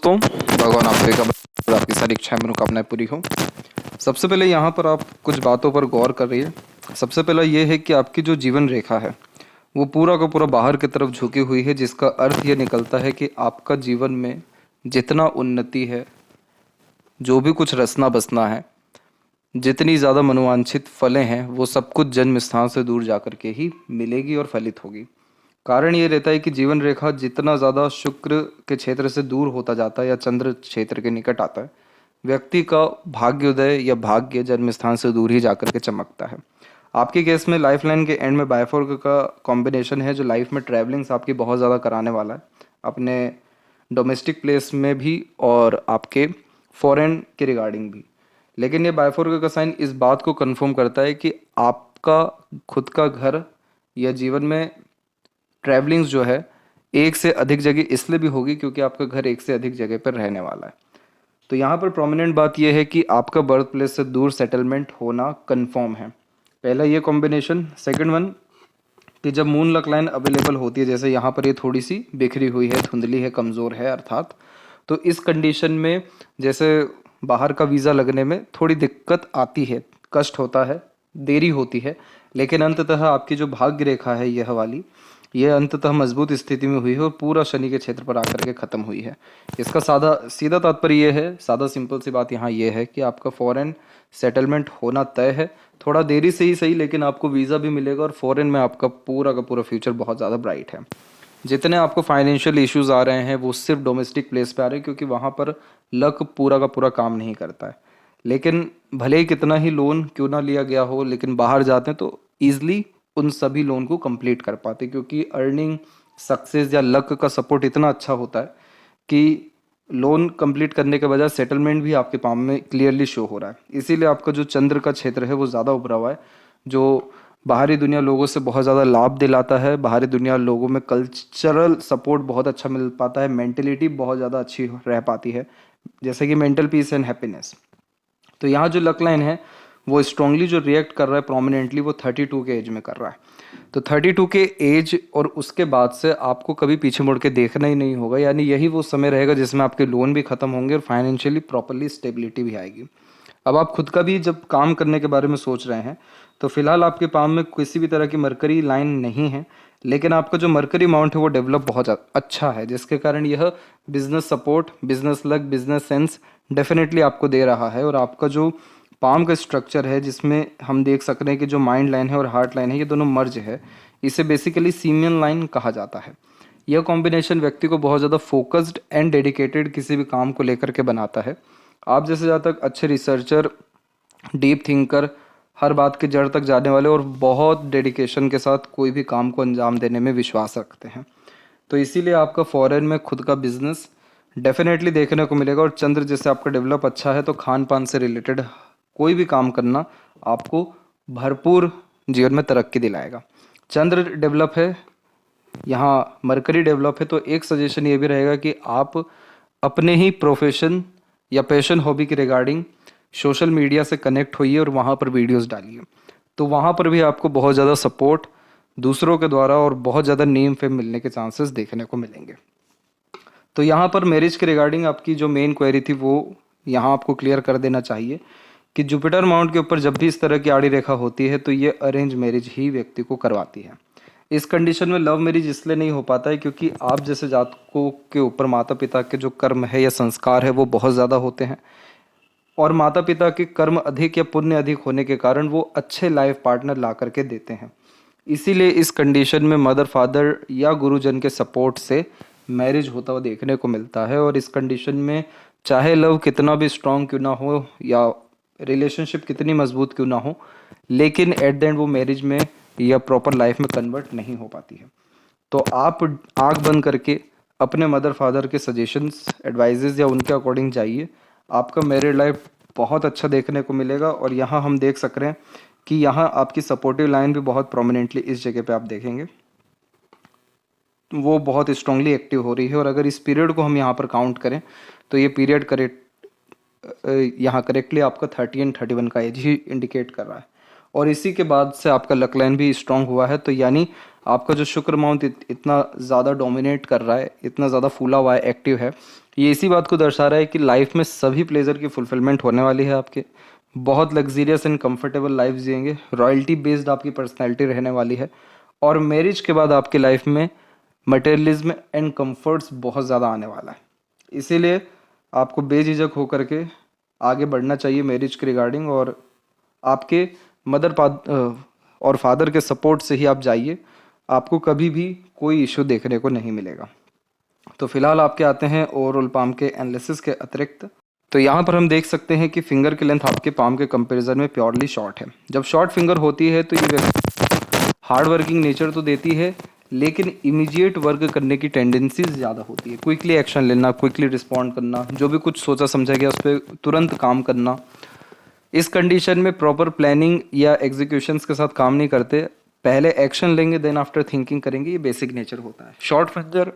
दोस्तों, भगवान आप सभी का आपकी सारी इच्छाएं मनोकामनाएं पूरी हो। सबसे पहले यहाँ पर आप कुछ बातों पर गौर कर रही है। सबसे पहला ये है कि आपकी जो जीवन रेखा है वो पूरा का पूरा बाहर की तरफ झुकी हुई है, जिसका अर्थ ये निकलता है कि आपका जीवन में जितना उन्नति है, जो भी कुछ रचना बसना है, जितनी ज़्यादा मनोवांछित फलें हैं, वो सब कुछ जन्म स्थान से दूर जा कर के ही मिलेगी और फलित होगी। कारण ये रहता है कि जीवन रेखा जितना ज़्यादा शुक्र के क्षेत्र से दूर होता जाता है या चंद्र क्षेत्र के निकट आता है, व्यक्ति का भाग्योदय या भाग्य जन्म स्थान से दूर ही जाकर के चमकता है। आपके केस में लाइफ लाइन के एंड में बायफोर्क का कॉम्बिनेशन है, जो लाइफ में ट्रैवलिंग्स आपकी बहुत ज़्यादा कराने वाला है, अपने डोमेस्टिक प्लेस में भी और आपके फॉरेन के रिगार्डिंग भी। लेकिन ये बायफोर्क का साइन इस बात को कंफर्म करता है कि आपका खुद का घर या जीवन में ट्रैवलिंग्स जो है एक से अधिक जगह इसलिए भी होगी क्योंकि आपका घर एक से अधिक जगह पर रहने वाला है। तो यहाँ पर प्रोमिनेंट बात यह है कि आपका बर्थ प्लेस से दूर सेटलमेंट होना कंफर्म है। पहला ये कॉम्बिनेशन। सेकंड वन कि जब मून लक लाइन अवेलेबल होती है, जैसे यहाँ पर ये थोड़ी सी बिखरी हुई है, धुंधली है, कमज़ोर है अर्थात, तो इस कंडीशन में जैसे बाहर का वीज़ा लगने में थोड़ी दिक्कत आती है, कष्ट होता है, देरी होती है, लेकिन अंततः आपकी जो भाग्य रेखा है यह वाली, यह अंततः मजबूत स्थिति में हुई है और पूरा शनि के क्षेत्र पर आकर के ख़त्म हुई है। इसका सादा सीधा तात्पर्य यह है, सादा सिंपल सी बात यहाँ यह है कि आपका फॉरेन सेटलमेंट होना तय है। थोड़ा देरी से ही सही, लेकिन आपको वीज़ा भी मिलेगा और फॉरेन में आपका पूरा का पूरा फ्यूचर बहुत ज़्यादा ब्राइट है। जितने आपको फाइनेंशियल इश्यूज आ रहे हैं वो सिर्फ डोमेस्टिक प्लेस पे आ रहे हैं, क्योंकि वहाँ पर लक पूरा का पूरा काम नहीं करता है। लेकिन भले ही कितना ही लोन क्यों ना लिया गया हो, लेकिन बाहर जाते हैं तो ईजिली उन सभी लोन को कंप्लीट कर पाते हैं, क्योंकि अर्निंग, सक्सेस या लक का सपोर्ट इतना अच्छा होता है कि लोन कंप्लीट करने के बजाय सेटलमेंट भी आपके पाम में क्लियरली शो हो रहा है। इसीलिए आपका जो चंद्र का क्षेत्र है वो ज़्यादा उभरा हुआ है, जो बाहरी दुनिया लोगों से बहुत ज़्यादा लाभ दिलाता है। बाहरी दुनिया लोगों में कल्चरल सपोर्ट बहुत अच्छा मिल पाता है, मेंटलिटी बहुत ज़्यादा अच्छी रह पाती है, जैसे कि मेंटल पीस एंड हैप्पीनेस। तो यहाँ जो लक लाइन है वो स्ट्रांगली जो रिएक्ट कर रहा है प्रोमिनेंटली, वो 32 के एज में कर रहा है। तो 32 के एज और उसके बाद से आपको कभी पीछे मुड़ के देखना ही नहीं होगा, यानी यही वो समय रहेगा जिसमें आपके लोन भी खत्म होंगे और फाइनेंशियली प्रॉपरली स्टेबिलिटी भी आएगी। अब आप खुद का भी जब काम करने के बारे में सोच रहे हैं तो फिलहाल आपके पाम में किसी भी तरह की मरकरी लाइन नहीं है, लेकिन आपका जो मरकरी अमाउंट है वो डेवलप बहुत अच्छा है, जिसके कारण यह business support, business luck, business sense definitely आपको दे रहा है। और आपका जो पाम का स्ट्रक्चर है, जिसमें हम देख सकते हैं कि जो माइंड लाइन है और हार्ट लाइन है ये दोनों मर्ज है, इसे बेसिकली सीमियन लाइन कहा जाता है। यह कॉम्बिनेशन व्यक्ति को बहुत ज़्यादा फोकस्ड एंड डेडिकेटेड किसी भी काम को लेकर के बनाता है। आप जैसे ज़्यादा तक अच्छे रिसर्चर, डीप थिंकर, हर बात के जड़ तक जाने वाले और बहुत डेडिकेशन के साथ कोई भी काम को अंजाम देने में विश्वास रखते हैं, तो इसीलिए आपका फॉरेन में खुद का बिजनेस डेफिनेटली देखने को मिलेगा। और चंद्र जैसे आपका डेवलप अच्छा है तो खान पान से रिलेटेड कोई भी काम करना आपको भरपूर जीवन में तरक्की दिलाएगा। चंद्र डेवलप है, यहाँ मरकरी डेवलप है, तो एक सजेशन ये भी रहेगा कि आप अपने ही प्रोफेशन या पैशन, हॉबी के रिगार्डिंग सोशल मीडिया से कनेक्ट होइए और वहाँ पर वीडियोस डालिए, तो वहाँ पर भी आपको बहुत ज़्यादा सपोर्ट दूसरों के द्वारा और बहुत ज़्यादा नेम फेम मिलने के चांसेस देखने को मिलेंगे। तो यहाँ पर मैरिज के रिगार्डिंग आपकी जो मेन क्वेरी थी वो यहाँ आपको क्लियर कर देना चाहिए कि जुपिटर माउंट के ऊपर जब भी इस तरह की आड़ी रेखा होती है तो ये अरेंज मैरिज ही व्यक्ति को करवाती है। इस कंडीशन में लव मैरिज इसलिए नहीं हो पाता है क्योंकि आप जैसे जातकों के ऊपर माता पिता के जो कर्म है या संस्कार है वो बहुत ज़्यादा होते हैं, और माता पिता के कर्म अधिक या पुण्य अधिक होने के कारण वो अच्छे लाइफ पार्टनर ला करके देते हैं। इसीलिए इस कंडीशन में मदर, फादर या गुरुजन के सपोर्ट से मैरिज होता हुआ देखने को मिलता है। और इस कंडीशन में चाहे लव कितना भी स्ट्रांग क्यों ना हो या रिलेशनशिप कितनी मजबूत क्यों ना हो, लेकिन एट द एंड वो मैरिज में या प्रॉपर लाइफ में कन्वर्ट नहीं हो पाती है। तो आप आंख बंद करके अपने मदर फादर के सजेशंस, एडवाइजेज या उनके अकॉर्डिंग जाइए, आपका मैरिड लाइफ बहुत अच्छा देखने को मिलेगा। और यहाँ हम देख सक रहे हैं कि यहाँ आपकी सपोर्टिव लाइन भी बहुत प्रोमिनेंटली इस जगह पे आप देखेंगे वो बहुत स्ट्रांगली एक्टिव हो रही है। और अगर इस पीरियड को हम यहाँ पर काउंट करें तो ये पीरियड यहाँ करेक्टली आपका 30 एंड 31 का एज ही इंडिकेट कर रहा है। और इसी के बाद से आपका लक लाइन भी स्ट्रांग हुआ है, तो यानी आपका जो शुक्र माउंट इतना ज़्यादा डोमिनेट कर रहा है, इतना ज़्यादा फूला हुआ है, एक्टिव है, ये इसी बात को दर्शा रहा है कि लाइफ में सभी प्लेजर की फुलफिलमेंट होने वाली है आपके। बहुत लग्जीरियस एंड कंफर्टेबल लाइफ जिएंगे, रॉयल्टी बेस्ड आपकी पर्सनैलिटी रहने वाली है। और मैरिज के बाद आपकी लाइफ में मटेरियलिज्म एंड कंफर्ट्स बहुत ज़्यादा आने वाला है। इसीलिए आपको बेझिझक होकर के आगे बढ़ना चाहिए मैरिज के रिगार्डिंग, और आपके और फादर के सपोर्ट से ही आप जाइए, आपको कभी भी कोई इशू देखने को नहीं मिलेगा। तो फिलहाल आपके आते हैं ओवरऑल पाम के एनालिसिस के अतिरिक्त। तो यहाँ पर हम देख सकते हैं कि फिंगर की लेंथ आपके पाम के कंपैरिजन में प्योरली शॉर्ट है। जब शॉर्ट फिंगर होती है तो ये हार्ड वर्किंग नेचर तो देती है, लेकिन इमीडिएट वर्क करने की टेंडेंसीज ज़्यादा होती है। क्विकली एक्शन लेना, क्विकली रिस्पॉन्ड करना, जो भी कुछ सोचा समझा गया उस पर तुरंत काम करना। इस कंडीशन में प्रॉपर प्लानिंग या एग्जीक्यूशंस के साथ काम नहीं करते, पहले एक्शन लेंगे देन आफ्टर थिंकिंग करेंगे, ये बेसिक नेचर होता है। शॉर्ट फिंगर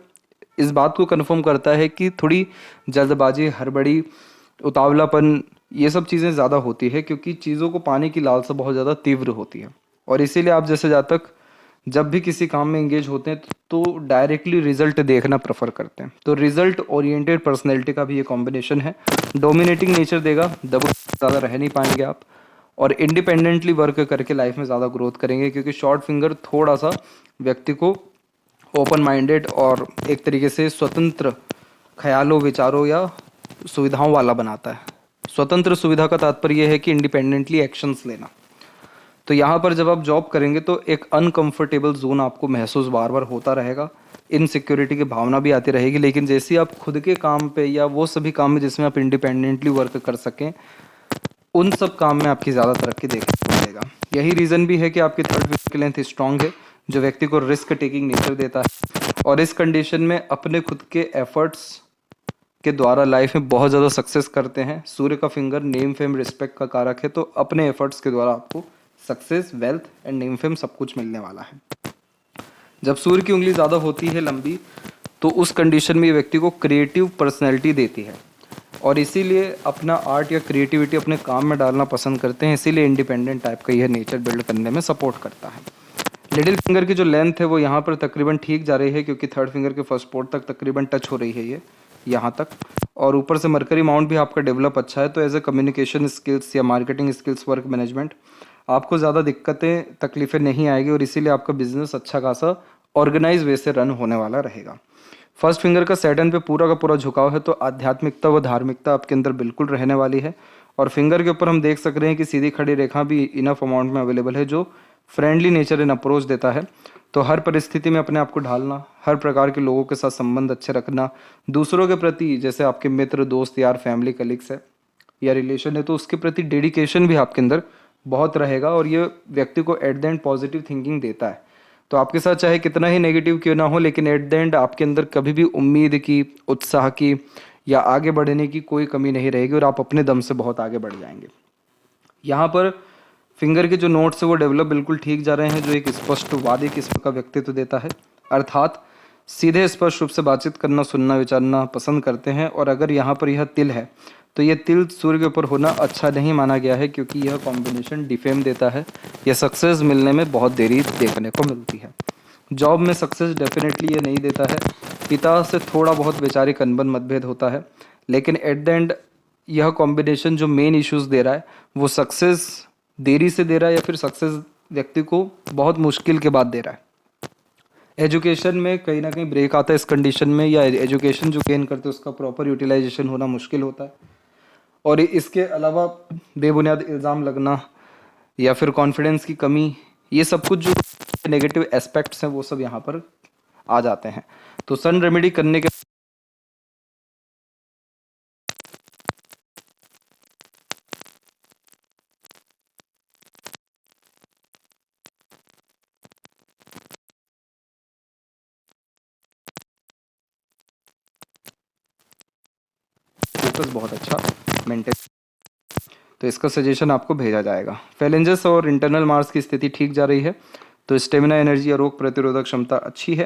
इस बात को कन्फर्म करता है कि थोड़ी जल्दबाजी, हड़बड़ी, उतावलापन, ये सब चीज़ें ज़्यादा होती है, क्योंकि चीज़ों को पाने की लालसा बहुत ज़्यादा तीव्र होती है। और इसीलिए आप जैसे जातक जब भी किसी काम में एंगेज होते हैं तो डायरेक्टली रिजल्ट देखना प्रेफर करते हैं। तो रिजल्ट ओरिएंटेड पर्सनैलिटी का भी ये कॉम्बिनेशन है। डोमिनेटिंग नेचर देगा, दबो ज़्यादा रह नहीं पाएंगे आप, और इंडिपेंडेंटली वर्क करके लाइफ में ज़्यादा ग्रोथ करेंगे, क्योंकि शॉर्ट फिंगर थोड़ा सा व्यक्ति को ओपन माइंडेड और एक तरीके से स्वतंत्र ख्यालों, विचारों या सुविधाओं वाला बनाता है। स्वतंत्र सुविधा का तात्पर्य यह है कि इंडिपेंडेंटली एक्शंस लेना। तो यहाँ पर जब आप जॉब करेंगे तो एक अनकंफर्टेबल जोन आपको महसूस बार बार होता रहेगा, इनसिक्योरिटी की भावना भी आती रहेगी। लेकिन जैसे ही आप खुद के काम पे या वो सभी काम में जिसमें आप इंडिपेंडेंटली वर्क कर सकें, उन सब काम में आपकी ज़्यादा तरक्की देखने को मिलेगा। यही रीज़न भी है कि आपकी थर्ड फिंगर की लेंथ स्ट्रांग है, जो व्यक्ति को रिस्क टेकिंग नेचर देता है, और इस कंडीशन में अपने खुद के एफर्ट्स के द्वारा लाइफ में बहुत ज़्यादा सक्सेस करते हैं। सूर्य का फिंगर नेम फेम रिस्पेक्ट का कारक है, तो अपने एफर्ट्स के द्वारा आपको success, wealth and name fame सब कुछ मिलने वाला है। जब सूर्य की उंगली ज़्यादा होती है लंबी, तो उस कंडीशन में ये व्यक्ति को क्रिएटिव पर्सनैलिटी देती है, और इसीलिए अपना आर्ट या क्रिएटिविटी अपने काम में डालना पसंद करते हैं। इसीलिए इंडिपेंडेंट टाइप का यह नेचर बिल्ड करने में सपोर्ट करता है। लिटिल फिंगर की जो लेंथ है वो यहाँ पर तकरीबन ठीक जा रही है, क्योंकि थर्ड फिंगर के फर्स्ट पोर्ट तक तकरीबन टच हो रही है ये यहाँ तक, और ऊपर से मरकरी माउंट भी आपका डेवलप अच्छा है। तो एज ए कम्युनिकेशन स्किल्स या मार्केटिंग स्किल्स, वर्क मैनेजमेंट, आपको ज़्यादा दिक्कतें तकलीफ़ें नहीं आएगी, और इसीलिए आपका बिजनेस अच्छा खासा ऑर्गेनाइज वे से रन होने वाला रहेगा। फर्स्ट फिंगर का सैटर्न पे पूरा का पूरा झुकाव है, तो आध्यात्मिकता व धार्मिकता आपके अंदर बिल्कुल रहने वाली है। और फिंगर के ऊपर हम देख सक रहे हैं कि सीधी खड़ी रेखा भी इनफ अमाउंट में अवेलेबल है, जो फ्रेंडली नेचर इन अप्रोच देता है। तो हर परिस्थिति में अपने आप को ढालना, हर प्रकार के लोगों के साथ संबंध अच्छे रखना, दूसरों के प्रति, जैसे आपके मित्र, दोस्त, यार, फैमिली, कलीग्स है या रिलेशन है, तो उसके प्रति डेडिकेशन भी आपके अंदर बहुत रहेगा, और ये व्यक्ति को at the end positive thinking देता है। तो आपके साथ चाहे कितना ही नेगेटिव क्यों ना हो, लेकिन एट द एंड आपके अंदर कभी भी उम्मीद की, उत्साह की या आगे बढ़ने की कोई कमी नहीं रहेगी, और आप अपने दम से बहुत आगे बढ़ जाएंगे। यहाँ पर फिंगर के जो नोट्स है वो डेवलप बिल्कुल ठीक जा रहे हैं, जो एक स्पष्टवादी किस्म का व्यक्तित्व देता है, अर्थात सीधे स्पष्ट रूप से बातचीत करना, सुनना, विचारना पसंद करते हैं। और अगर यहाँ पर यह तिल है, तो ये तिल सूर्य के ऊपर होना अच्छा नहीं माना गया है, क्योंकि यह कॉम्बिनेशन डिफेम देता है, यह सक्सेस मिलने में बहुत देरी देखने को मिलती है। जॉब में सक्सेस डेफिनेटली ये नहीं देता है। पिता से थोड़ा बहुत वैचारिक अनबन, मतभेद होता है, लेकिन एट द एंड यह कॉम्बिनेशन जो मेन इश्यूज दे रहा है वो सक्सेस देरी से दे रहा है, या फिर सक्सेस व्यक्ति को बहुत मुश्किल के बाद दे रहा है। एजुकेशन में कहीं ना कहीं ब्रेक आता है इस कंडीशन में, या एजुकेशन जो गेन करते हैं उसका प्रॉपर यूटिलाइजेशन होना मुश्किल होता है। और इसके अलावा बेबुनियाद इल्ज़ाम लगना या फिर कॉन्फिडेंस की कमी, ये सब कुछ जो नेगेटिव एस्पेक्ट्स हैं वो सब यहाँ पर आ जाते हैं। तो सन रेमेडी करने के फोकस बहुत अच्छा मेंटेन, तो इसका सजेशन आपको भेजा जाएगा। फैलेंजेस और इंटरनल मार्स की स्थिति ठीक जा रही है, तो स्टेमिना, एनर्जी और रोग प्रतिरोधक क्षमता अच्छी है।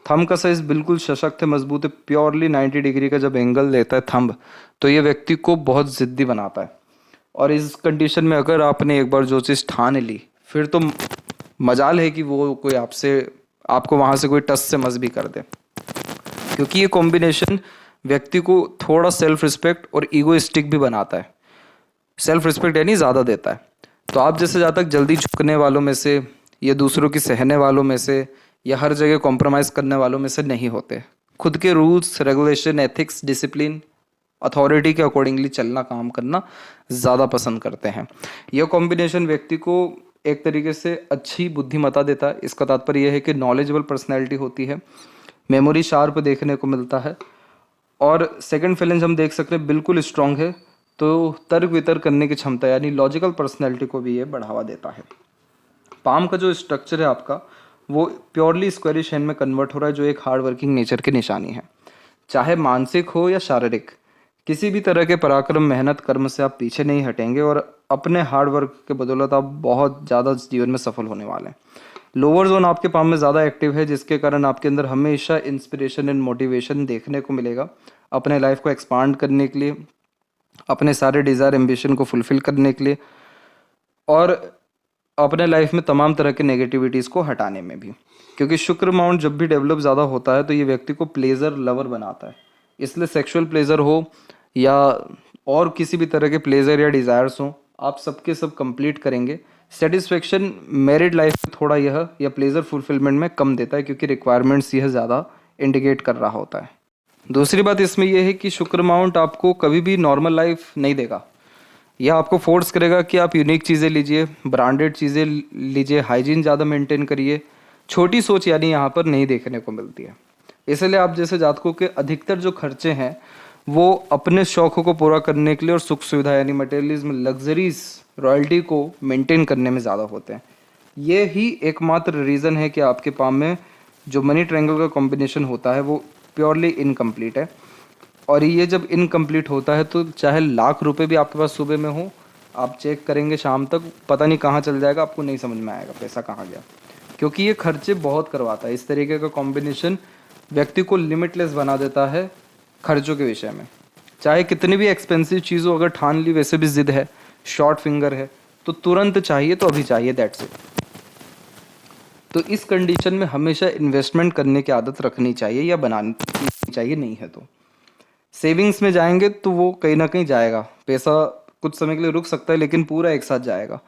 थंब का साइज बिल्कुल सशक्त है, मजबूत है, प्योरली 90 डिग्री का जब एंगल लेता है थंब, तो ये व्यक्ति को बहुत ज़िद्दी बनाता है। और इस कंडीशन में अगर आपने एक बार जो चीज़ ठान ली, फिर तो मजाल है कि वो कोई आपको वहाँ से कोई टस से मस भी कर दे, क्योंकि ये कॉम्बिनेशन व्यक्ति को थोड़ा सेल्फ रिस्पेक्ट और ईगोइस्टिक भी बनाता है। सेल्फ रिस्पेक्ट यानी ज़्यादा देता है। तो आप जैसे ज़्यादा तक जल्दी झुकने वालों में से या दूसरों की सहने वालों में से या हर जगह कॉम्प्रोमाइज़ करने वालों में से नहीं होते। खुद के rules, regulation, ethics, discipline, authority के अकॉर्डिंगली चलना, काम करना ज़्यादा पसंद करते हैं। यह कॉम्बिनेशन व्यक्ति को एक तरीके से अच्छी बुद्धिमत्ता देता है। इसका तात्पर्य यह है कि नॉलेजेबल पर्सनैलिटी होती है, मेमोरी शार्प देखने को मिलता है, और सेकंड फैलेंज हम देख सकते हैं बिल्कुल स्ट्रांग है। तो तर्क वितर्क करने की क्षमता यानी लॉजिकल पर्सनैलिटी को भी ये बढ़ावा देता है। पाम का जो स्ट्रक्चर है आपका वो प्योरली स्क्वेरिश हैंड में कन्वर्ट हो रहा है, जो एक हार्ड वर्किंग नेचर की निशानी है। चाहे मानसिक हो या शारीरिक, किसी भी तरह के पराक्रम, मेहनत, कर्म से आप पीछे नहीं हटेंगे और अपने हार्ड वर्क के बदौलत आप बहुत ज़्यादा जीवन में सफल होने वाले हैं। लोअर जोन आपके पाम में ज़्यादा एक्टिव है, जिसके कारण आपके अंदर हमेशा इंस्पिरेशन एंड मोटिवेशन देखने को मिलेगा अपने लाइफ को एक्सपांड करने के लिए, अपने सारे डिज़ायर, एम्बिशन को फुलफिल करने के लिए, और अपने लाइफ में तमाम तरह के नेगेटिविटीज़ को हटाने में भी। क्योंकि शुक्र माउंट जब भी डेवलप ज़्यादा होता है तो ये व्यक्ति को प्लेजर लवर बनाता है। इसलिए सेक्सुअल प्लेजर हो या और किसी भी तरह के प्लेजर या डिज़ायर्स हों, आप सबके सब कंप्लीट करेंगे। सेटिस्फेक्शन मैरिड लाइफ में थोड़ा यह या प्लेजर फुलफिलमेंट में कम देता है, क्योंकि रिक्वायरमेंट्स यह ज़्यादा इंडिकेट कर रहा होता है। दूसरी बात इसमें यह है कि शुक्र माउंट आपको कभी भी नॉर्मल लाइफ नहीं देगा। यह आपको फोर्स करेगा कि आप यूनिक चीज़ें लीजिए, ब्रांडेड चीज़ें लीजिए, हाइजीन ज़्यादा मेंटेन करिए। छोटी सोच यानी यहाँ पर नहीं देखने को मिलती है। इसलिए आप जैसे जातकों के अधिकतर जो खर्चे हैं वो अपने शौक़ों को पूरा करने के लिए और सुख सुविधा यानी मटेरियलिज्म, लग्जरीज, रॉयल्टी को मेंटेन करने में ज़्यादा होते हैं। ये ही एकमात्र रीज़न है कि आपके पाम में जो मनी ट्रायंगल का कॉम्बिनेशन होता है वो प्योरली इनकम्प्लीट है। और ये जब इनकम्प्लीट होता है तो चाहे लाख रुपए भी आपके पास सुबह में हो, आप चेक करेंगे शाम तक पता नहीं कहाँ चल जाएगा, आपको नहीं समझ में आएगा पैसा कहाँ गया, क्योंकि ये खर्चे बहुत करवाता है। इस तरीके का कॉम्बिनेशन व्यक्ति को लिमिटलेस बना देता है खर्चों के विषय में। चाहे कितनी भी एक्सपेंसिव चीज़ हो, अगर ठान ली, वैसे भी जिद है, शॉर्ट फिंगर है, तो तुरंत चाहिए तो अभी चाहिए, दैट्स इट। तो इस कंडीशन में हमेशा इन्वेस्टमेंट करने की आदत रखनी चाहिए या बनानी चाहिए, नहीं है तो सेविंग्स में जाएंगे तो वो कहीं ना कहीं जाएगा। पैसा कुछ समय के लिए रुक सकता है लेकिन पूरा एक साथ जाएगा।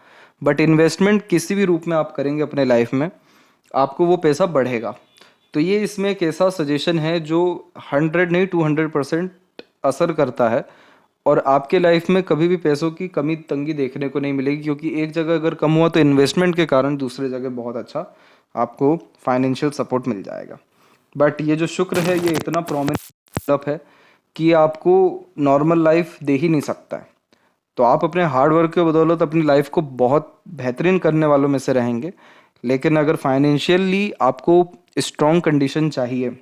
बट इन्वेस्टमेंट किसी भी रूप में आप करेंगे अपने लाइफ में, आपको वो पैसा बढ़ेगा। तो ये इसमें एक ऐसा सजेशन है जो 100 नहीं 200% असर करता है, और आपके लाइफ में कभी भी पैसों की कमी तंगी देखने को नहीं मिलेगी, क्योंकि एक जगह अगर कम हुआ तो इन्वेस्टमेंट के कारण दूसरे जगह बहुत अच्छा आपको फाइनेंशियल सपोर्ट मिल जाएगा। बट ये जो शुक्र है ये इतना प्रोमिनेंट है कि आपको नॉर्मल लाइफ दे ही नहीं सकता है। तो आप अपने हार्ड वर्क के बदौलत अपनी लाइफ को बहुत बेहतरीन करने वालों में से रहेंगे। लेकिन अगर फाइनेंशियली आपको स्ट्रॉन्ग कंडीशन चाहिए,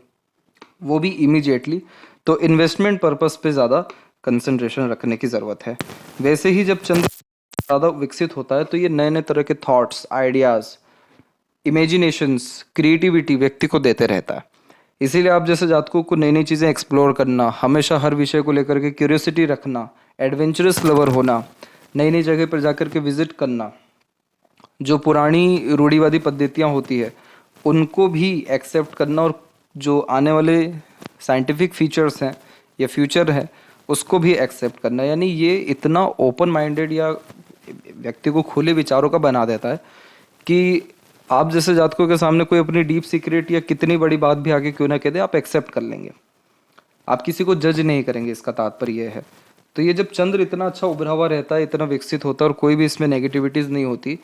वो भी इमीडिएटली, तो इन्वेस्टमेंट पर्पस पे ज़्यादा कंसंट्रेशन रखने की ज़रूरत है। वैसे ही जब चंद्र ज़्यादा विकसित होता है तो ये नए नए तरह के थॉट्स, आइडियाज़, इमेजिनेशंस, क्रिएटिविटी व्यक्ति को देते रहता है। इसीलिए आप जैसे जातकों को नई नई चीज़ें एक्सप्लोर करना, हमेशा हर विषय को लेकर के क्यूरियोसिटी रखना, एडवेंचरस लवर होना, नई नई जगह पर जाकर के विजिट करना, जो पुरानी रूढ़िवादी पद्धतियाँ होती है उनको भी एक्सेप्ट करना, और जो आने वाले साइंटिफिक फीचर्स हैं या फ्यूचर है उसको भी एक्सेप्ट करना। यानी ये इतना ओपन माइंडेड या व्यक्ति को खुले विचारों का बना देता है कि आप जैसे जातकों के सामने कोई अपनी डीप सीक्रेट या कितनी बड़ी बात भी आगे क्यों ना कह दे, आप एक्सेप्ट कर लेंगे, आप किसी को जज नहीं करेंगे। इसका तात्पर्य यह है। तो ये जब चंद्र इतना अच्छा उभरा हुआ रहता है, इतना विकसित होता है और कोई भी इसमें नेगेटिविटीज़ नहीं होती,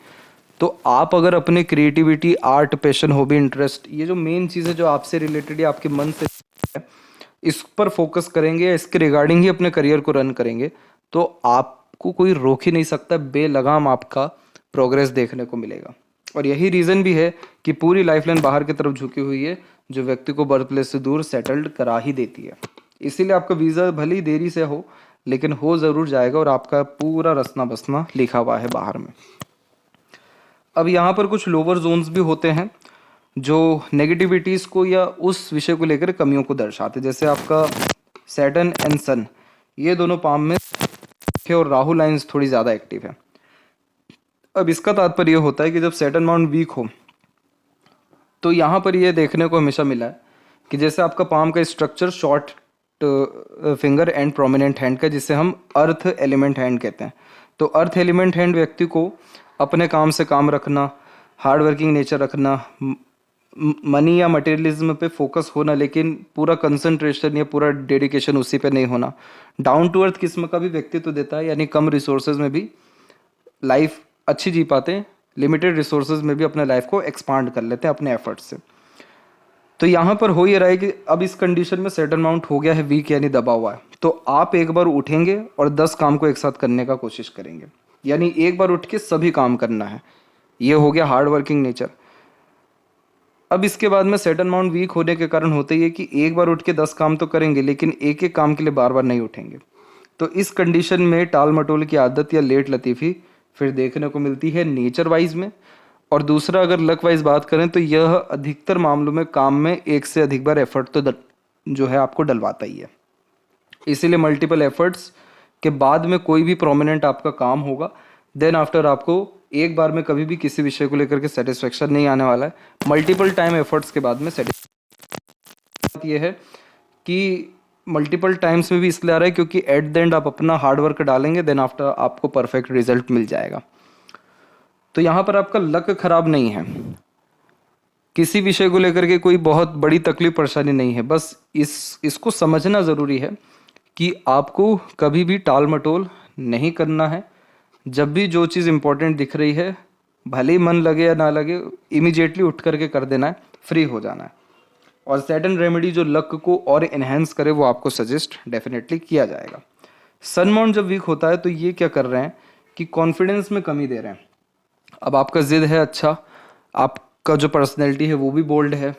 तो आप अगर अपने creativity, art, passion, hobby, interest, ये जो मेन चीज़ है जो आपसे रिलेटेड या आपके मन से है, इस पर फोकस करेंगे, इसके रिगार्डिंग ही अपने करियर को रन करेंगे, तो आपको कोई रोक ही नहीं सकता। बेलगाम आपका प्रोग्रेस देखने को मिलेगा। और यही रीज़न भी है कि पूरी लाइफलाइन बाहर की तरफ झुकी हुई है, जो व्यक्ति को बर्थ प्लेस से दूर सेटल्ड करा ही देती है। इसीलिए आपका वीज़ा भले ही देरी से हो, लेकिन हो ज़रूर जाएगा, और आपका पूरा रसना बसना लिखा हुआ है बाहर में। अब यहाँ पर कुछ लोअर जोन्स भी होते हैं जो नेगेटिविटीज़ को या उस विषय को लेकर कमियों को दर्शाते हैं। जैसे आपका सैटर्न एंड सन, ये दोनों पाम में और राहु लाइन्स थोड़ी ज़्यादा एक्टिव है। अब इसका तात्पर्य यह होता है कि जब सैटर्न माउंट वीक हो तो यहाँ पर यह देखने को हमेशा मिला है कि जैसे आपका पाम का structure short finger and prominent hand का, जिसे हम अर्थ एलिमेंट हैंड कहते हैं। तो अर्थ एलिमेंट हैंड व्यक्ति को अपने काम से काम रखना, हार्ड वर्किंग नेचर रखना, मनी या मटेरियलिज्म पे फोकस होना, लेकिन पूरा कंसंट्रेशन या पूरा डेडिकेशन उसी पे नहीं होना, डाउन टू अर्थ किस्म का भी व्यक्तित्व देता है, यानी कम रिसोर्सेज में भी लाइफ अच्छी जी पाते हैं, लिमिटेड रिसोर्सेज में भी अपने लाइफ को एक्सपांड कर लेते हैं अपने एफर्ट से। तो यहाँ पर हो ये रहा है कि अब इस कंडीशन में सेटल माउंट हो गया है वीक, यानी दबा हुआ है। तो आप एक बार उठेंगे और 10 काम को एक साथ करने का कोशिश करेंगे, यानी एक बार उठ के सभी काम करना है। ये हो गया हार्ड वर्किंग नेचर। अब इसके बाद में सेटल माउंट वीक होने के कारण होता ही है कि एक बार उठ के 10 काम तो करेंगे, लेकिन एक एक काम के लिए बार बार नहीं उठेंगे। तो इस कंडीशन में टाल मटोल की आदत या लेट लतीफ़ी फिर देखने को मिलती है नेचर वाइज में। और दूसरा, अगर लक वाइज बात करें तो यह अधिकतर मामलों में काम में एक से अधिक बार एफर्ट तो जो है आपको डलवाता ही है। इसीलिए मल्टीपल एफर्ट्स के बाद में कोई भी प्रोमिनेंट आपका काम होगा, देन आफ्टर आपको एक बार में कभी भी किसी विषय को लेकर के सेटिस्फेक्शन नहीं आने वाला है। मल्टीपल टाइम एफर्ट्स के बाद में सेटिस्फेक्शन ये है कि मल्टीपल टाइम्स में भी इसलिए आ रहा है क्योंकि एट द एंड आप अपना हार्ड वर्क डालेंगे, देन आफ्टर आपको परफेक्ट रिजल्ट मिल जाएगा। तो यहाँ पर आपका लक खराब नहीं है, किसी विषय को लेकर के कोई बहुत बड़ी तकलीफ परेशानी नहीं है। बस इसको समझना ज़रूरी है कि आपको कभी भी टाल मटोल नहीं करना है। जब भी जो चीज़ इंपॉर्टेंट दिख रही है, भले ही मन लगे या ना लगे, इमीडिएटली उठ करके कर देना है, फ्री हो जाना है। और सर्टेन रेमेडी जो लक को और इन्हेंस करे वो आपको सजेस्ट डेफिनेटली किया जाएगा। सन माउंट जब वीक होता है तो ये क्या कर रहे हैं कि कॉन्फिडेंस में कमी दे रहे हैं। अब आपका जिद है अच्छा, आपका जो पर्सनैलिटी है वो भी बोल्ड है,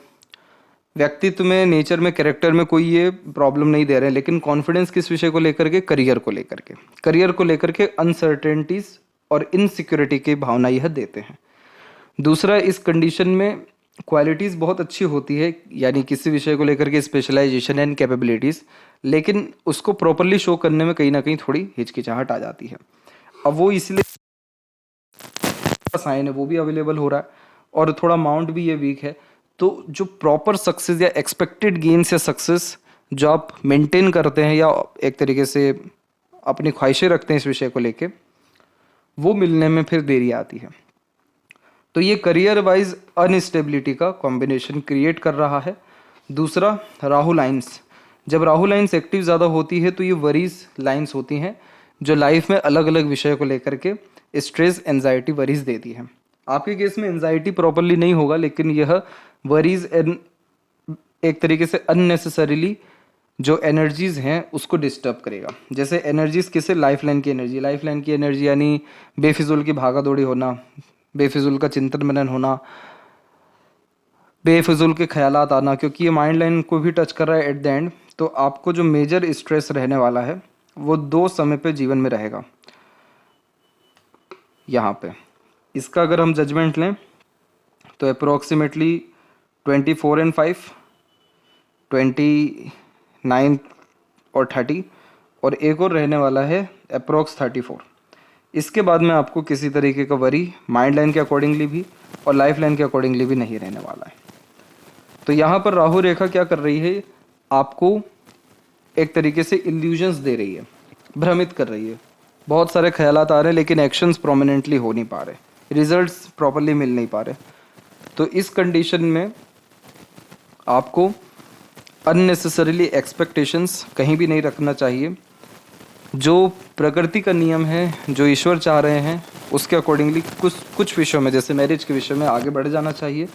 व्यक्तित्व में, नेचर में, कैरेक्टर में कोई ये प्रॉब्लम नहीं दे रहे हैं, लेकिन कॉन्फिडेंस किस विषय को लेकर के, करियर को लेकर के अनसर्टेनिटीज और इनसिक्योरिटी की भावना यह देते हैं। दूसरा, इस कंडीशन में क्वालिटीज़ बहुत अच्छी होती है, यानी किसी विषय को लेकर के स्पेशलाइजेशन एंड कैपेबिलिटीज़, लेकिन उसको प्रॉपरली शो करने में कहीं ना कहीं थोड़ी हिचकिचाहट आ जाती है। अब वो इसलिए साइन है वो भी अवेलेबल हो रहा है और थोड़ा अमाउंट भी ये वीक है। तो जो प्रॉपर सक्सेस या एक्सपेक्टेड गेन्स या सक्सेस जो आप मेंटेन करते हैं या एक तरीके से अपनी ख्वाहिशें रखते हैं इस विषय को लेके, वो मिलने में फिर देरी आती है। तो ये करियर वाइज अनस्टेबिलिटी का कॉम्बिनेशन क्रिएट कर रहा है। दूसरा, राहु लाइन्स, जब राहु लाइन्स एक्टिव ज़्यादा होती है तो ये वरीज लाइन्स होती हैं जो लाइफ में अलग अलग विषय को लेकर के स्ट्रेस, एंजाइटी, वरीज देती है। आपके केस में एंजाइटी प्रॉपरली नहीं होगा, लेकिन यह वरीज एक तरीके से अननेसेसरीली जो एनर्जीज हैं उसको डिस्टर्ब करेगा। जैसे एनर्जीज किसे, लाइफ लाइन की एनर्जी यानी बेफिजुल की भागा दौड़ी होना, बेफिजुल का चिंतन मनन होना, बेफिजुल के ख्यालात आना, क्योंकि ये माइंड लाइन को भी टच कर रहा है एट द एंड। तो आपको जो मेजर स्ट्रेस रहने वाला है वो 2 समय पे जीवन में रहेगा। यहाँ पे इसका अगर हम जजमेंट लें तो अप्रोक्सीमेटली 24 and 5, 29 और 30, और एक और रहने वाला है अप्रोक्स 34। इसके बाद में आपको किसी तरीके का वरी माइंड लाइन के अकॉर्डिंगली भी और लाइफ लाइन के अकॉर्डिंगली भी नहीं रहने वाला है। तो यहाँ पर राहु रेखा क्या कर रही है, आपको एक तरीके से इल्यूजन्स दे रही है, भ्रमित कर रही है। बहुत सारे ख्यालात आ रहे हैं लेकिन एक्शंस प्रोमिनेंटली हो नहीं पा रहे, रिजल्ट्स प्रॉपरली मिल नहीं पा रहे। तो इस कंडीशन में आपको अननेसेसरीली एक्सपेक्टेशंस कहीं भी नहीं रखना चाहिए। जो प्रकृति का नियम है, जो ईश्वर चाह रहे हैं, उसके अकॉर्डिंगली कुछ विषयों में, जैसे मैरिज के विषय में आगे बढ़ जाना चाहिए।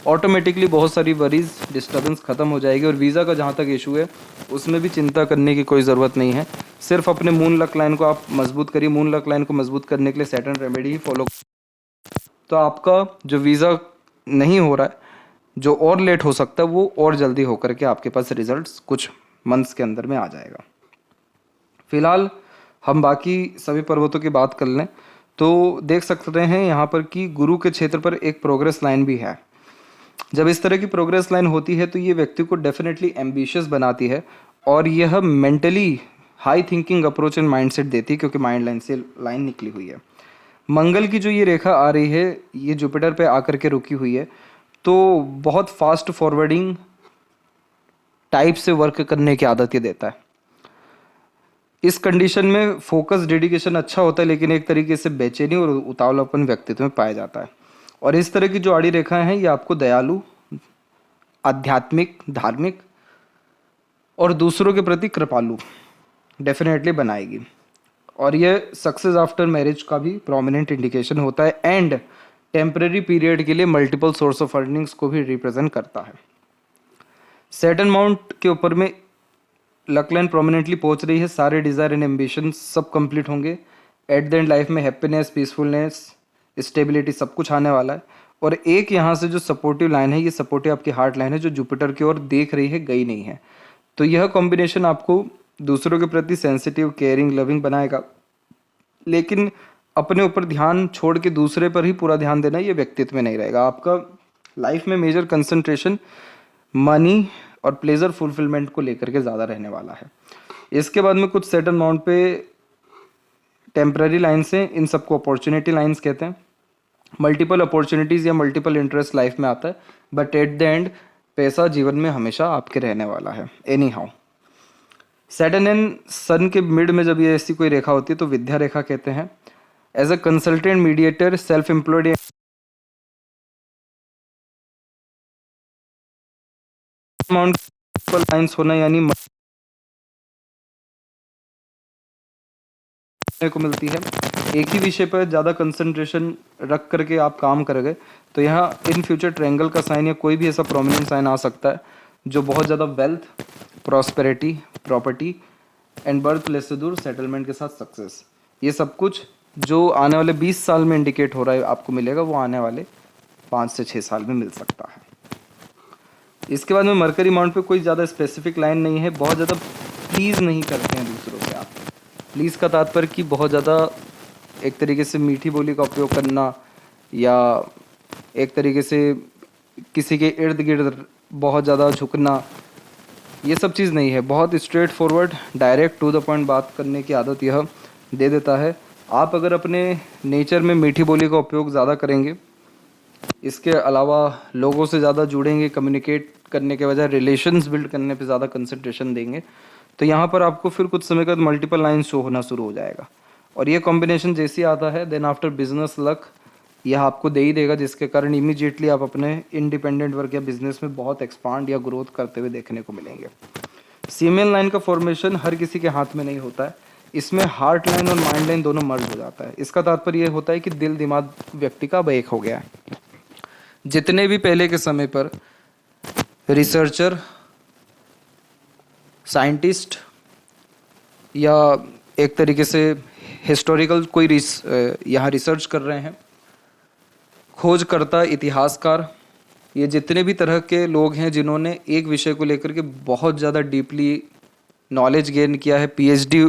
ऑटोमेटिकली बहुत सारी वरीज, डिस्टर्बेंस ख़त्म हो जाएगी। और वीज़ा का जहाँ तक इशू है उसमें भी चिंता करने की कोई ज़रूरत नहीं है। सिर्फ अपने मून लक लाइन को आप मजबूत करिए। मून लक लाइन को मजबूत करने के लिए सैटर्न रेमेडी ही फॉलो, तो आपका जो वीज़ा नहीं हो रहा है, जो और लेट हो सकता है, वो और जल्दी होकर के आपके पास रिजल्ट्स कुछ मंथ्स के अंदर में आ जाएगा। फिलहाल हम बाकी सभी पर्वतों की बात कर लें तो देख सकते हैं यहाँ पर कि गुरु के क्षेत्र पर एक प्रोग्रेस लाइन भी है। जब इस तरह की प्रोग्रेस लाइन होती है तो ये व्यक्ति को डेफिनेटली एम्बिशियस बनाती है और यह mentally high thinking approach and mindset देती है, क्योंकि माइंड लाइन से लाइन निकली हुई है। मंगल की जो ये रेखा आ रही है, ये जुपिटर पे आकर के रुकी हुई है, तो बहुत फास्ट फॉरवर्डिंग टाइप से वर्क करने की आदत ये देता है। इस कंडीशन में फोकस डेडिकेशन अच्छा होता है, लेकिन एक तरीके से बेचैनी और उतावलापन व्यक्तित्व में पाया जाता है। और इस तरह की जो आड़ी रेखाएं हैं ये आपको दयालु, आध्यात्मिक, धार्मिक और दूसरों के प्रति कृपालु डेफिनेटली बनाएगी। और ये सक्सेस आफ्टर मैरिज का भी प्रोमिनेंट इंडिकेशन होता है एंड टेम्परेरी पीरियड के लिए मल्टीपल सोर्स ऑफ अर्निंग्स को भी रिप्रेजेंट करता है। सैटर्न माउंट के ऊपर में लक लाइन प्रोमिनेंटली पहुंच रही है, सारे डिजायर एंड एम्बिशन सब कंप्लीट होंगे। एट द एंड लाइफ में हैप्पीनेस, पीसफुलनेस, स्टेबिलिटी सब कुछ आने वाला है। और एक यहाँ से जो सपोर्टिव लाइन है, ये सपोर्टिव आपकी हार्ट लाइन है जो जुपिटर की ओर देख रही है, गई नहीं है। तो यह कॉम्बिनेशन आपको दूसरों के प्रति सेंसिटिव, केयरिंग, लविंग बनाएगा, लेकिन अपने ऊपर ध्यान छोड़ के दूसरे पर ही पूरा ध्यान देना ये व्यक्तित्व में नहीं रहेगा। आपका लाइफ में मेजर कंसंट्रेशन मनी और प्लेजर फुलफिलमेंट को लेकर के ज़्यादा रहने वाला है। इसके बाद में कुछ सैटर्न माउंट पे टेम्पररी लाइन्स हैं, इन सबको अपॉर्चुनिटी लाइन्स कहते हैं। मल्टीपल अपॉर्चुनिटीज़ या मल्टीपल इंटरेस्ट लाइफ में आता है, बट एट द एंड पैसा जीवन में हमेशा आपके रहने वाला है एनी हाउ। सैटर्न एंड सन के मिड में जब ये ऐसी कोई रेखा होती है तो विद्या रेखा कहते हैं। As a consultant, mediator, self employed माउंट लाइन्स होना यानी को मिलती है। एक ही विषय पर ज़्यादा कंसंट्रेशन रख करके आप काम करोगे तो यहाँ इन फ्यूचर ट्रायंगल का साइन या कोई भी ऐसा प्रोमिनेंट साइन आ सकता है जो बहुत ज़्यादा wealth, prosperity, property and birth place से दूर सेटलमेंट के साथ सक्सेस, ये सब कुछ जो आने वाले 20 साल में इंडिकेट हो रहा है आपको मिलेगा, वो आने वाले 5 से 6 साल में मिल सकता है। इसके बाद में मरकरी माउंट पे कोई ज़्यादा स्पेसिफिक लाइन नहीं है। बहुत ज़्यादा प्लीज़ नहीं करते हैं दूसरों से आप। प्लीज़ का तात्पर्य कि बहुत ज़्यादा एक तरीके से मीठी बोली का उपयोग करना या एक तरीके से किसी के इर्द गिर्द बहुत ज़्यादा झुकना, ये सब चीज़ नहीं है। बहुत straightforward, direct to the point बात करने की आदत यह दे देता है। आप अगर अपने नेचर में मीठी बोली का उपयोग ज़्यादा करेंगे, इसके अलावा लोगों से ज़्यादा जुड़ेंगे, कम्युनिकेट करने के बजाय रिलेशंस बिल्ड करने पे ज़्यादा कंसंट्रेशन देंगे, तो यहाँ पर आपको फिर कुछ समय बाद मल्टीपल लाइन शो होना शुरू हो जाएगा। और ये कॉम्बिनेशन जैसे ही आता है देन आफ्टर बिजनेस लक यह आपको दे ही देगा, जिसके कारण इमीडिएटली आप अपने इंडिपेंडेंट वर्क या बिजनेस में बहुत एक्सपांड या ग्रोथ करते हुए देखने को मिलेंगे। सीमेन लाइन का फॉर्मेशन हर किसी के हाथ में नहीं होता है, इसमें हार्ट लाइन और माइंड लाइन दोनों मर्ज हो जाता है। इसका तात्पर्य यह होता है कि दिल दिमाग व्यक्ति का अब एक हो गया है। जितने भी पहले के समय पर रिसर्चर, साइंटिस्ट या एक तरीके से हिस्टोरिकल कोई यहाँ रिसर्च कर रहे हैं, खोजकर्ता, इतिहासकार, ये जितने भी तरह के लोग हैं जिन्होंने एक विषय को लेकर के बहुत ज़्यादा डीपली नॉलेज गेन किया है, पीएचडी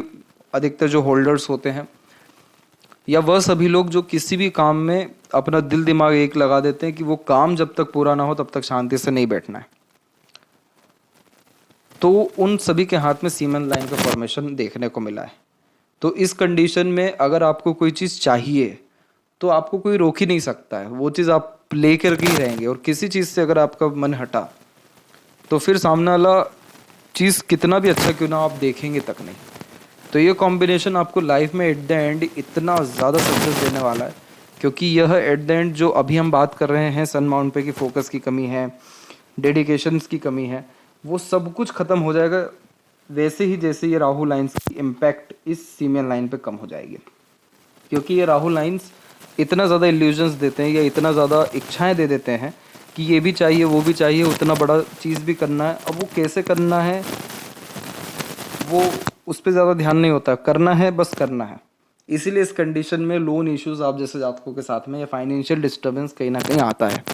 अधिकतर जो होल्डर्स होते हैं, या वह सभी लोग जो किसी भी काम में अपना दिल दिमाग एक लगा देते हैं कि वो काम जब तक पूरा ना हो तब तक शांति से नहीं बैठना है, तो उन सभी के हाथ में सीमेन लाइन का फॉर्मेशन देखने को मिला है। तो इस कंडीशन में अगर आपको कोई चीज़ चाहिए तो आपको कोई रोक ही नहीं सकता है, वो चीज़ आप लेकर के ही रहेंगे। और किसी चीज़ से अगर आपका मन हटा तो फिर सामने वाला चीज़ कितना भी अच्छा क्यों ना आप देखेंगे तक नहीं। तो ये कॉम्बिनेशन आपको लाइफ में एट द एंड इतना ज़्यादा सक्सेस देने वाला है, क्योंकि यह एट द एंड जो अभी हम बात कर रहे हैं सन माउंट पे कि फोकस की कमी है, डेडिकेशंस की कमी है, वो सब कुछ ख़त्म हो जाएगा वैसे ही जैसे ये राहु लाइन्स की इम्पैक्ट इस सीमेन लाइन पे कम हो जाएगी। क्योंकि ये राहु लाइन्स इतना ज़्यादा इल्यूजन्स देते हैं या इतना ज़्यादा इच्छाएं दे देते हैं कि ये भी चाहिए, वो भी चाहिए, उतना बड़ा चीज़ भी करना है। अब वो कैसे करना है वो उस पर ज़्यादा ध्यान नहीं होता, करना है बस करना है। इसीलिए इस कंडीशन में लोन इश्यूज आप जैसे जातकों के साथ में या फाइनेंशियल डिस्टर्बेंस कहीं ना कहीं आता है।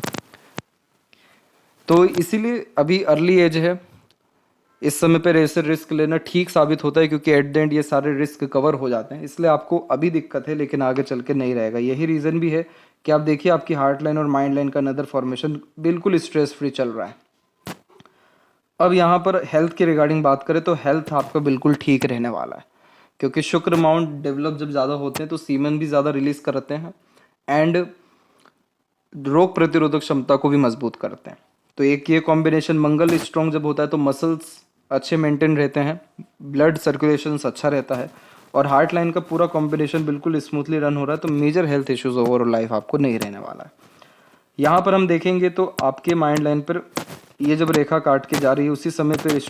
तो इसीलिए अभी अर्ली एज है, इस समय पर ऐसे रिस्क लेना ठीक साबित होता है, क्योंकि एट द एंड ये सारे रिस्क कवर हो जाते हैं। इसलिए आपको अभी दिक्कत है लेकिन आगे चल के नहीं रहेगा। यही रीज़न भी है कि आप देखिए आपकी हार्ट लाइन और माइंड लाइन का अनदर फॉर्मेशन बिल्कुल स्ट्रेस फ्री चल रहा है। अब यहाँ पर हेल्थ के रिगार्डिंग बात करें तो हेल्थ आपका बिल्कुल ठीक रहने वाला है, क्योंकि शुक्र माउंट डेवलप जब ज़्यादा होते हैं तो सीमेन भी ज़्यादा रिलीज करते हैं एंड रोग प्रतिरोधक क्षमता को भी मजबूत करते हैं। तो एक ये कॉम्बिनेशन मंगल स्ट्रॉन्ग जब होता है तो मसल्स अच्छे मेंटेन रहते हैं, ब्लड सर्कुलेशन अच्छा रहता है, और हार्ट लाइन का पूरा कॉम्बिनेशन बिल्कुल स्मूथली रन हो रहा है, तो major health issues overall life आपको नहीं रहने वाला है। यहाँ पर हम देखेंगे तो आपके माइंड लाइन पर ये जब रेखा काट के जा रही है उसी समय पे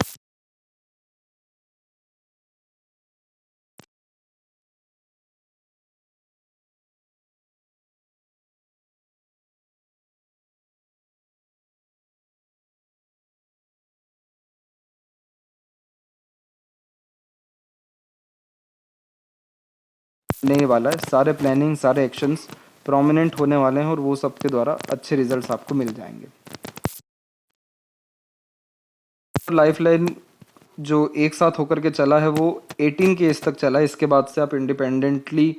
नहीं वाला है, सारे प्लानिंग सारे एक्शंस प्रोमिनेंट होने वाले हैं और वो सबके द्वारा अच्छे रिजल्ट्स आपको मिल जाएंगे। लाइफ लाइन जो एक साथ होकर के चला है वो 18 के एज तक चला है। इसके बाद से आप इंडिपेंडेंटली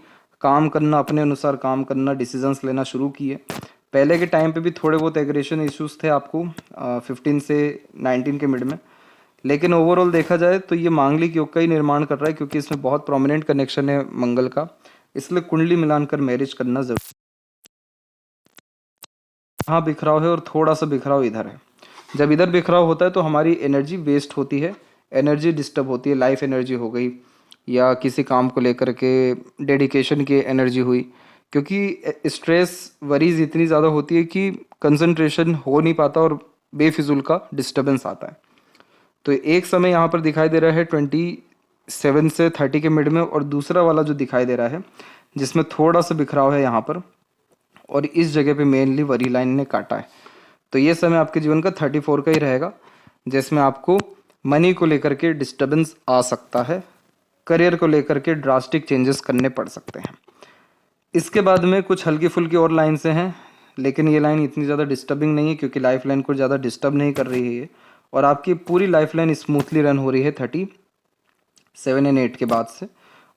काम करना, अपने अनुसार काम करना, डिसीजंस लेना शुरू किए। पहले के टाइम पे भी थोड़े बहुत एग्रेशन इश्यूज थे आपको 15 से 19 के मिड में, लेकिन ओवरऑल देखा जाए तो ये मांगलिक योग का ही निर्माण कर रहा है, क्योंकि इसमें बहुत प्रोमिनेंट कनेक्शन है मंगल का, इसलिए कुंडली मिलान कर मैरिज करना जरूरी। हाँ बिखराव है और थोड़ा सा बिखराव इधर है। जब इधर बिखराव होता है तो हमारी एनर्जी वेस्ट होती है, एनर्जी डिस्टर्ब होती है, लाइफ एनर्जी हो गई या किसी काम को लेकर के डेडिकेशन की एनर्जी हुई, क्योंकि स्ट्रेस वरीज इतनी ज़्यादा होती है कि कंसंट्रेशन हो नहीं पाता और बेफिजूल का डिस्टर्बेंस आता है। तो एक समय यहाँ पर दिखाई दे रहा है 27 से 30 के मिड में, और दूसरा वाला जो दिखाई दे रहा है जिसमें थोड़ा सा बिखराव है यहाँ पर, और इस जगह पे मेनली वरी लाइन ने काटा है। तो ये समय आपके जीवन का 34 का ही रहेगा, जिसमें आपको मनी को लेकर के डिस्टर्बेंस आ सकता है, करियर को लेकर के ड्रास्टिक चेंजेस करने पड़ सकते हैं। इसके बाद में कुछ हल्की फुल्की और लाइन से हैं, लेकिन ये लाइन इतनी ज़्यादा डिस्टर्बिंग नहीं है क्योंकि लाइफ लाइन को ज़्यादा डिस्टर्ब नहीं कर रही है ये, और आपकी पूरी लाइफ लाइन स्मूथली रन हो रही है 37 एंड 8 के बाद से,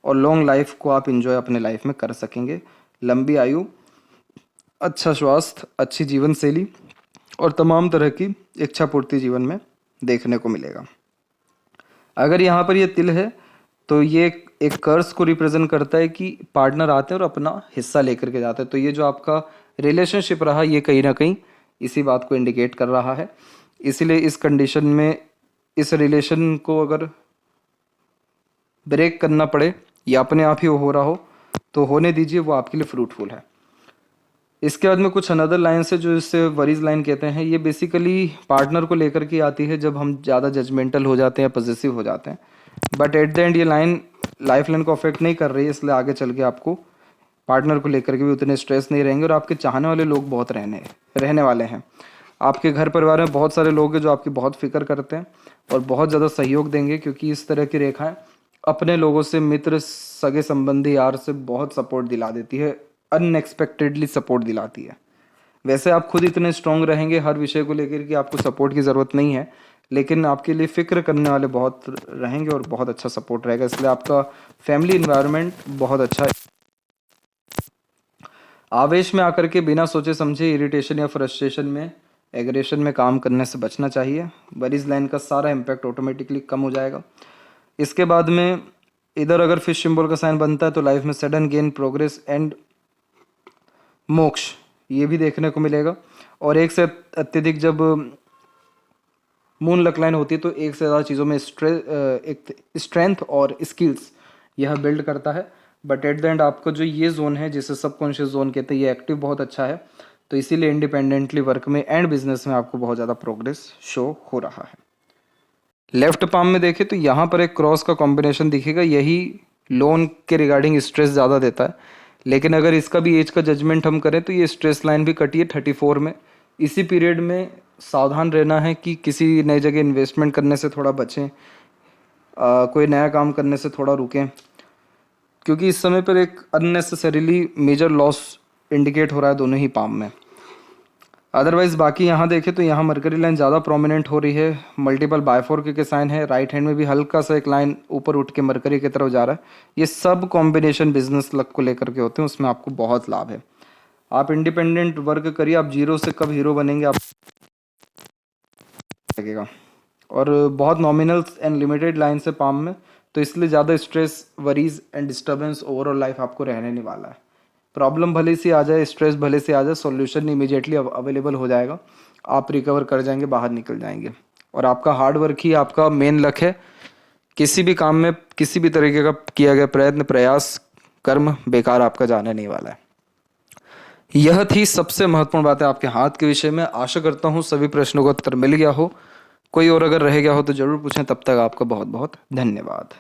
और लॉन्ग लाइफ को आप इंजॉय अपने लाइफ में कर सकेंगे। लंबी आयु, अच्छा स्वास्थ्य, अच्छी जीवन शैली और तमाम तरह की इच्छा पूर्ति जीवन में देखने को मिलेगा। अगर यहाँ पर ये तिल है तो ये एक कर्ज को रिप्रेजेंट करता है कि पार्टनर आते हैं और अपना हिस्सा लेकर के जाते हैं। तो ये जो आपका रिलेशनशिप रहा ये कहीं ना कहीं इसी बात को इंडिकेट कर रहा है। इसीलिए इस कंडीशन में इस रिलेशन को अगर ब्रेक करना पड़े या अपने आप ही हो रहा हो तो होने दीजिए, वो आपके लिए फ्रूटफुल है। इसके बाद में कुछ अनदर लाइन है जो इससे वरीज लाइन कहते हैं। ये बेसिकली पार्टनर को लेकर के आती है जब हम ज़्यादा जजमेंटल हो जाते हैं या पॉजिटिव हो जाते हैं, बट एट द एंड ये लाइन लाइफ लाइन को अफेक्ट नहीं कर रही है, इसलिए आगे चल के आपको पार्टनर को लेकर के भी उतने स्ट्रेस नहीं रहेंगे, और आपके चाहने वाले लोग बहुत रहने वाले हैं। आपके घर परिवार में बहुत सारे लोग हैं जो आपकी बहुत फिक्र करते हैं और बहुत ज़्यादा सहयोग देंगे, क्योंकि इस तरह की रेखाएं अपने लोगों से, मित्र, सगे संबंधी, यार से बहुत सपोर्ट दिला देती है, अनएक्सपेक्टेडली सपोर्ट दिलाती है। वैसे आप खुद इतने स्ट्रांग रहेंगे हर विषय को लेकर कि आपको सपोर्ट की ज़रूरत नहीं है, लेकिन आपके लिए फिक्र करने वाले बहुत रहेंगे और बहुत अच्छा सपोर्ट रहेगा, इसलिए आपका फैमिली इन्वायरमेंट बहुत अच्छा है। आवेश में आकर के बिना सोचे समझे इरिटेशन या फ्रस्ट्रेशन में, एग्रेशन में काम करने से बचना चाहिए। वरीज लाइन का सारा इम्पैक्ट ऑटोमेटिकली कम हो जाएगा। इसके बाद में इधर अगर फिश सिंबल का साइन बनता है तो लाइफ में सडन गेन, प्रोग्रेस एंड मोक्ष ये भी देखने को मिलेगा। और एक से अत्यधिक जब मून लक लाइन होती है तो एक से ज़्यादा चीज़ों में एक स्ट्रेंथ और स्किल्स यह बिल्ड करता है, बट एट द एंड आपको जो ये जोन है जिसे सबकॉन्शियस जोन कहते हैं ये एक्टिव बहुत अच्छा है, तो इसीलिए इंडिपेंडेंटली वर्क में एंड बिजनेस में आपको बहुत ज़्यादा प्रोग्रेस शो हो रहा है। लेफ्ट पाम में देखें तो यहाँ पर एक क्रॉस का कॉम्बिनेशन दिखेगा, यही लोन के रिगार्डिंग स्ट्रेस ज़्यादा देता है, लेकिन अगर इसका भी एज का जजमेंट हम करें तो ये स्ट्रेस लाइन भी कटी है 34 में। इसी पीरियड में सावधान रहना है कि किसी नई जगह इन्वेस्टमेंट करने से थोड़ा बचें, कोई नया काम करने से थोड़ा रुकें, क्योंकि इस समय पर एक अननेसेसरीली मेजर लॉस इंडिकेट हो रहा है दोनों ही पाम में। अदरवाइज बाकी यहाँ देखें तो यहाँ मरकरी लाइन ज़्यादा प्रोमिनेंट हो रही है, मल्टीपल बायफोर के साइन है, राइट हैंड में भी हल्का सा एक लाइन ऊपर उठ के मरकरी की तरफ जा रहा है। ये सब कॉम्बिनेशन बिजनेस लक को लेकर के होते हैं, उसमें आपको बहुत लाभ है। आप इंडिपेंडेंट वर्क करिए, आप जीरो से कब हीरो बनेंगे आप लगेगा। और बहुत नॉमिनल एंड लिमिटेड लाइन से पाम में, तो इसलिए ज़्यादा stress, worries and disturbance overall life आपको रहने नहीं वाला है। प्रॉब्लम भले से आ जाए, स्ट्रेस भले से आ जाए, सॉल्यूशन इमीडिएटली अवेलेबल हो जाएगा। आप रिकवर कर जाएंगे, बाहर निकल जाएंगे। और आपका हार्ड वर्क ही आपका मेन लक्ष्य है। किसी भी काम में किसी भी तरीके का किया गया प्रयत्न, प्रयास, कर्म बेकार आपका जाने नहीं वाला है। यह थी सबसे महत्वपूर्ण बात है आपके हाथ के विषय में। आशा करता हूँ सभी प्रश्नों का उत्तर मिल गया हो। कोई और अगर रह गया हो तो जरूर पूछें। तब तक आपका बहुत बहुत धन्यवाद।